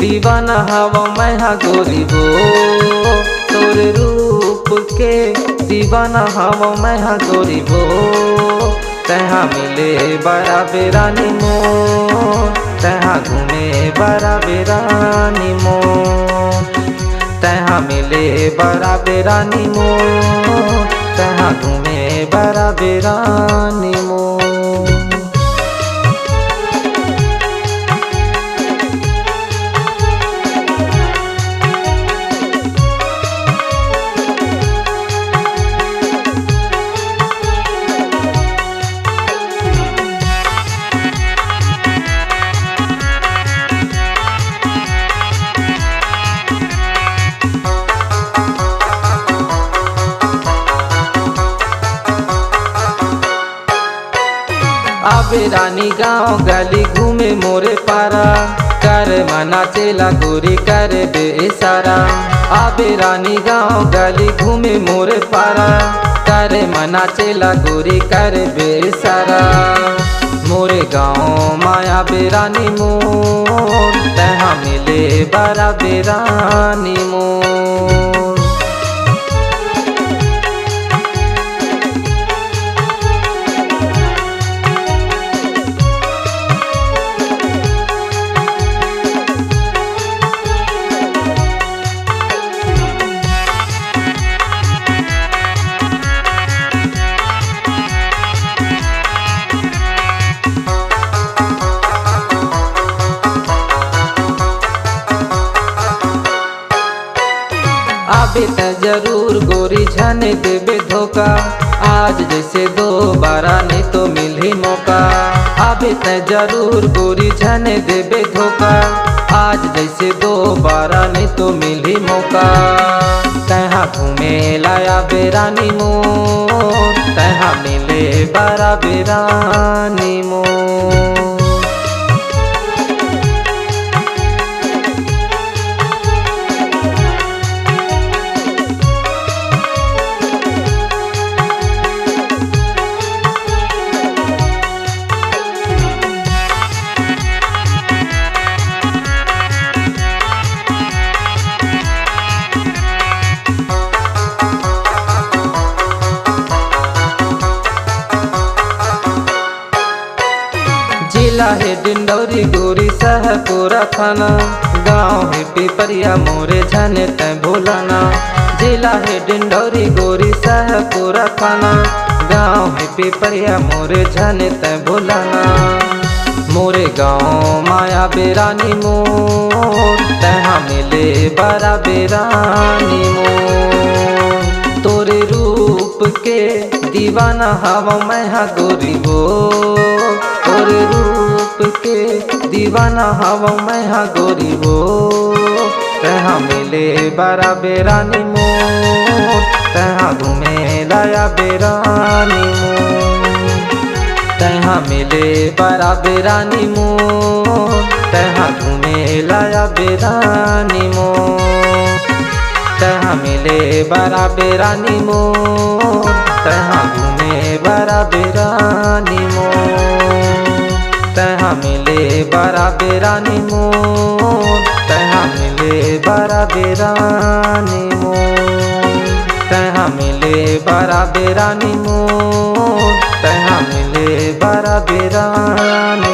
दीवाना हवा मैं हा गोरी हो, तोरे रूप के दीवाना हवा मैं हा गोरी हो। तहाँ मिले बड़ा बेरानी मोर, तहाँ घूमे बड़ा बेरानी मोर। तहाँ मिले बड़ा बेरानी मोर, तहाँ घूमे बड़ा बेरानी मोर। आबे रानी गाँव गली घूमे मोरे पारा, कर मना चेला गोरी कर दे इशारा। आबे रानी गाँव गली घूमे मोरे पारा, कर मना चेला गोरी कर दे इशारा। मोरे गाँव माया बेरानी मोर, तहाँ मिले बड़ा बेरानी मोर। आबे त जरूर गोरी जाने देबे धोखा, आज जैसे दोबारा नहीं तो मिले मौका। आबे त जरूर गोरी जाने देबे धोखा, आज जैसे दोबारा नहीं तो मिले मौका। तहाँ घूमे लाया बेरानी मोर, तहाँ मिले बड़ा बेरानी मोर। जिला है डिंडौरी गोरी सहपुरा थाना, गाँव है पिपरिया मोरे जाने तय भोलाना। जिला है डिंडौरी गोरी सहपुरा थाना, गाँव है पिपरिया मोरे जाने तय भोलाना। मोरे गाँव माया बेरानी मोर, तहाँ मिले बड़ा बेरानी मोर। तोरे रूप के दीवाना हवा मैं हा गोरी हो, तोरे रूप के दीवाना हवा मैं हा गोरी हो। तहाँ मिले बड़ा बेरानी मोर, तहाँ घूमे लाया बेरानी मोर। तहाँ मिले बड़ा बेरानी मोर, तहाँ घूमे लाया बेरानी मोर। तहाँ मिले बड़ा बेरानी मोर, तहाँ घूमे बड़ा बेरानी मोर। तहाँ मिले बड़ा बेरानी मोर, तहाँ मिले बड़ा बेरानी मोर। तहाँ मिले बड़ा बेरानी मोर, तहाँ मिले बड़ा बेरानी।